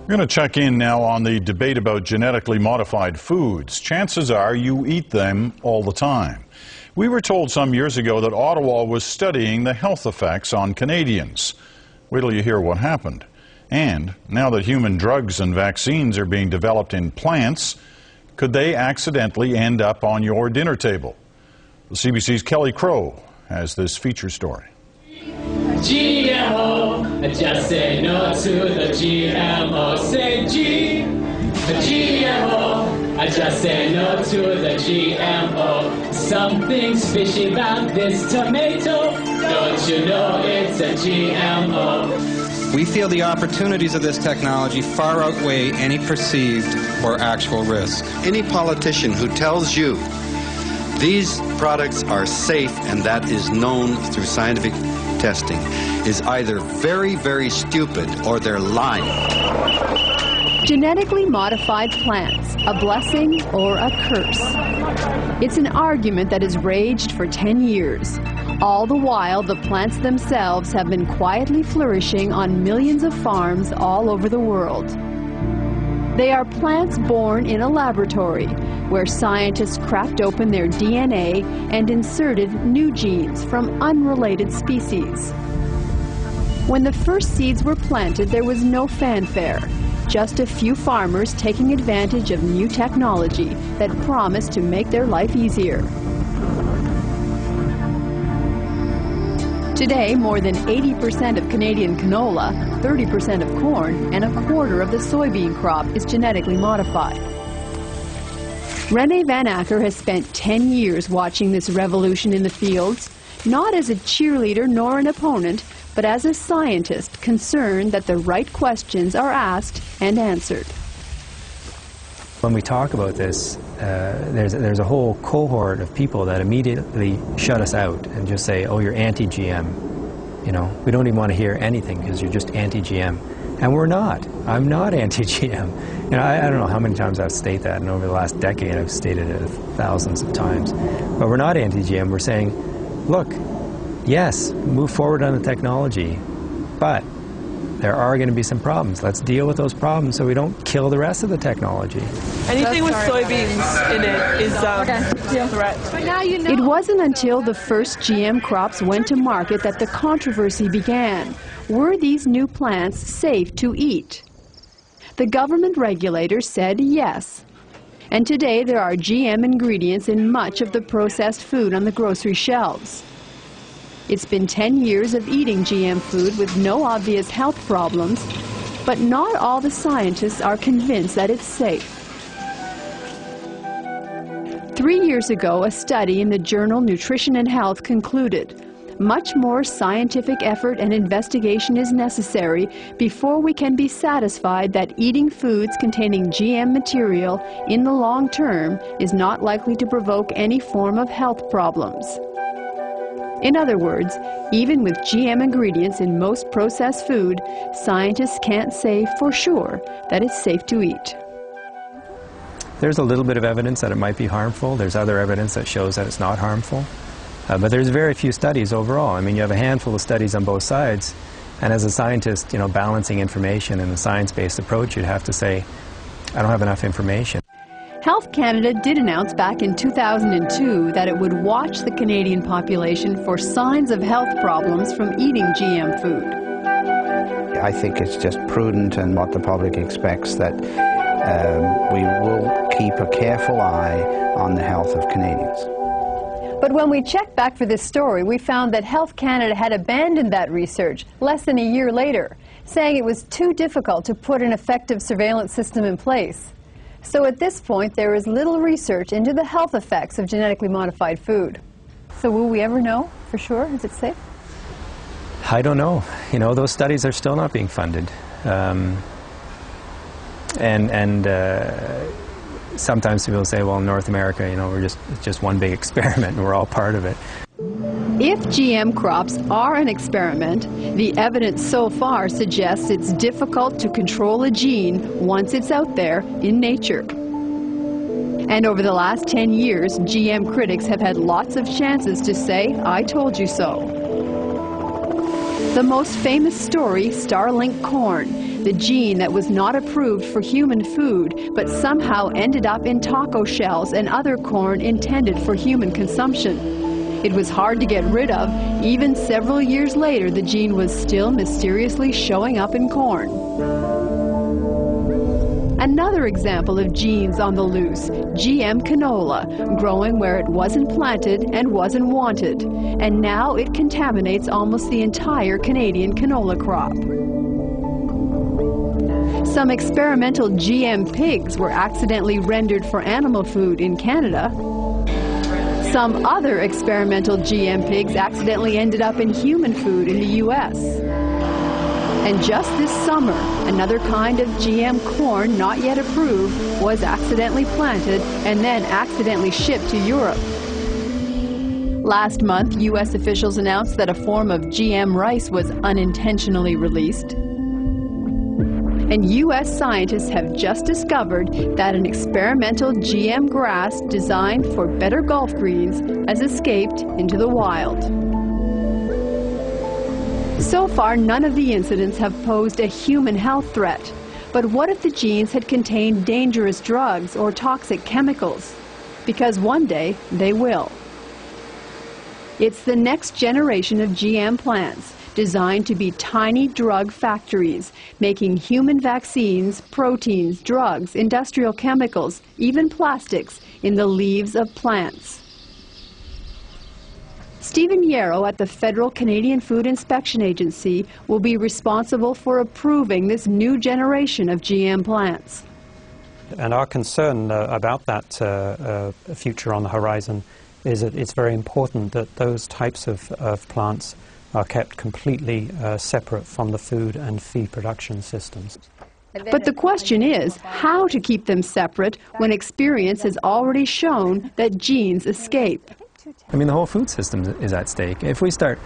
We're going to check in now on the debate about genetically modified foods. Chances are you eat them all the time. We were told some years ago that Ottawa was studying the health effects on Canadians. Wait till you hear what happened. And now that human drugs and vaccines are being developed in plants, could they accidentally end up on your dinner table? The CBC's Kelly Crow has this feature story. GMO, just say no to the GMO. Say GMO, I just say no to the GMO. Something's fishy about this tomato. Don't you know it's a GMO? We feel the opportunities of this technology far outweigh any perceived or actual risk. Any politician who tells you these products are safe and that is known through scientific testing is either very, very stupid or they're lying. Genetically modified plants, a blessing or a curse? It's an argument that has raged for 10 years. All the while, the plants themselves have been quietly flourishing on millions of farms all over the world. They are plants born in a laboratory where scientists cracked open their DNA and inserted new genes from unrelated species. When the first seeds were planted, there was no fanfare, just a few farmers taking advantage of new technology that promised to make their life easier. Today, more than 80% of Canadian canola, 30% of corn, and a quarter of the soybean crop is genetically modified. Renee Van Acker has spent 10 years watching this revolution in the fields, not as a cheerleader nor an opponent, but as a scientist concerned that the right questions are asked and answered. When we talk about this, there's a whole cohort of people that immediately shut us out and just say, oh, you're anti-GM. You know, we don't even want to hear anything because you're just anti-GM. And we're not. I'm not anti-GM. You know, I don't know how many times I've stated that, and over the last decade I've stated it thousands of times. But we're not anti-GM. We're saying, look, yes, move forward on the technology, but there are going to be some problems. Let's deal with those problems so we don't kill the rest of the technology. Anything with soybeans in it is a threat. But now you know. It wasn't until the first GM crops went to market that the controversy began. Were these new plants safe to eat? The government regulators said yes. And today there are GM ingredients in much of the processed food on the grocery shelves. It's been 10 years of eating GM food with no obvious health problems, but not all the scientists are convinced that it's safe. 3 years ago, a study in the journal Nutrition and Health concluded much more scientific effort and investigation is necessary before we can be satisfied that eating foods containing GM material in the long term is not likely to provoke any form of health problems. In other words, even with GM ingredients in most processed food, scientists can't say for sure that it's safe to eat. There's a little bit of evidence that it might be harmful. There's other evidence that shows that it's not harmful. But there's very few studies overall. I mean, you have a handful of studies on both sides, and as a scientist, you know, balancing information in a science-based approach, you'd have to say, I don't have enough information. Health Canada did announce back in 2002 that it would watch the Canadian population for signs of health problems from eating GM food. I think it's just prudent and what the public expects that we will keep a careful eye on the health of Canadians. But when we checked back for this story, we found that Health Canada had abandoned that research less than a year later, saying it was too difficult to put an effective surveillance system in place. So at this point, there is little research into the health effects of genetically modified food. So will we ever know for sure? Is it safe? I don't know. You know, those studies are still not being funded. Sometimes people say, well, in North America, you know, it's just one big experiment and we're all part of it. If GM crops are an experiment, the evidence so far suggests it's difficult to control a gene once it's out there in nature. And over the last 10 years, GM critics have had lots of chances to say, I told you so. The most famous story, Starlink corn, the gene that was not approved for human food, but somehow ended up in taco shells and other corn intended for human consumption. It was hard to get rid of. Even several years later, the gene was still mysteriously showing up in corn. Another example of genes on the loose, GM canola, growing where it wasn't planted and wasn't wanted. And now it contaminates almost the entire Canadian canola crop. Some experimental GM pigs were accidentally rendered for animal food in Canada. Some other experimental GM pigs accidentally ended up in human food in the U.S. And just this summer, another kind of GM corn not yet approved was accidentally planted and then accidentally shipped to Europe. Last month, U.S. officials announced that a form of GM rice was unintentionally released. And U.S. scientists have just discovered that an experimental GM grass designed for better Gulf greens has escaped into the wild. So far, none of the incidents have posed a human health threat. But what if the genes had contained dangerous drugs or toxic chemicals? Because one day they will. It's the next generation of GM plants, designed to be tiny drug factories, making human vaccines, proteins, drugs, industrial chemicals, even plastics in the leaves of plants. Stephen Yarrow at the Federal Canadian Food Inspection Agency will be responsible for approving this new generation of GM plants. And our concern about that future on the horizon is that it's very important that those types of plants are kept completely separate from the food and feed production systems. But the question is how to keep them separate when experience has already shown that genes escape. I mean, the whole food system is at stake. If we start,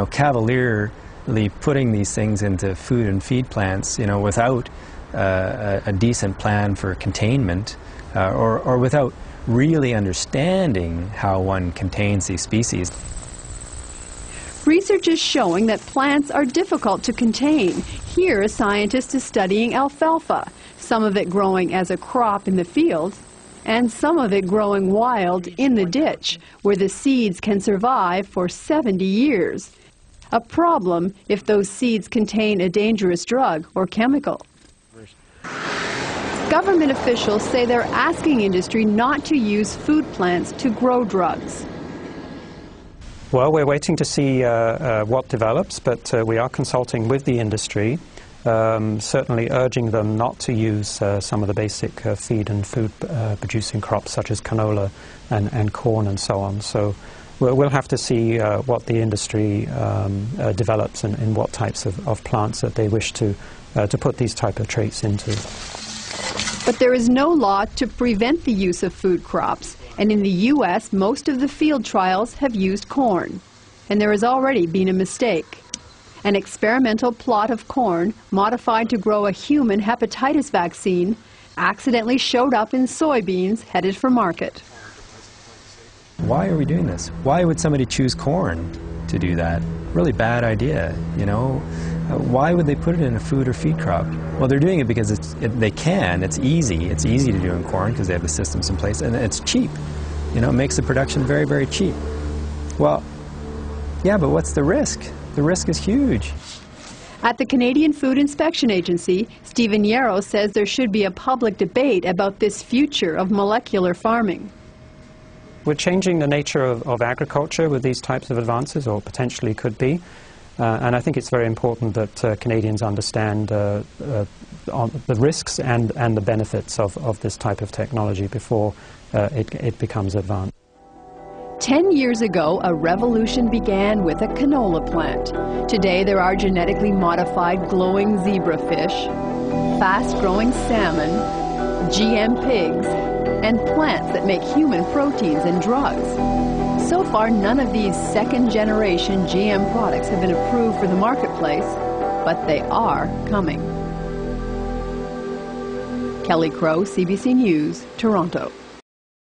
cavalierly putting these things into food and feed plants, without a decent plan for containment, or without really understanding how one contains these species. Research is showing that plants are difficult to contain. Here, a scientist is studying alfalfa, some of it growing as a crop in the field, and some of it growing wild in the ditch, where the seeds can survive for 70 years. A problem if those seeds contain a dangerous drug or chemical. Government officials say they're asking industry not to use food plants to grow drugs. Well, we're waiting to see what develops, but we are consulting with the industry, certainly urging them not to use some of the basic feed and food producing crops such as canola and corn and so on. So we'll have to see what the industry develops and what types of plants that they wish to put these type of traits into. But there is no law to prevent the use of food crops, and in the U.S. most of the field trials have used corn. And there has already been a mistake. An experimental plot of corn, modified to grow a human hepatitis vaccine, accidentally showed up in soybeans headed for market. Why are we doing this? Why would somebody choose corn to do that? Really bad idea, Why would they put it in a food or feed crop? Well, they're doing it because they can. It's easy. It's easy to do in corn because they have the systems in place, and it's cheap. It makes the production very, very cheap. Well, yeah, but what's the risk? The risk is huge. At the Canadian Food Inspection Agency, Stephen Yarrow says there should be a public debate about this future of molecular farming. We're changing the nature of agriculture with these types of advances, or potentially could be. And I think it's very important that Canadians understand the risks and the benefits of this type of technology before it becomes advanced. 10 years ago, a revolution began with a canola plant. Today, there are genetically modified glowing zebrafish, fast-growing salmon, GM pigs, and plants that make human proteins and drugs. So far, none of these second-generation GM products have been approved for the marketplace, but they are coming. Kelly Crow, CBC News, Toronto.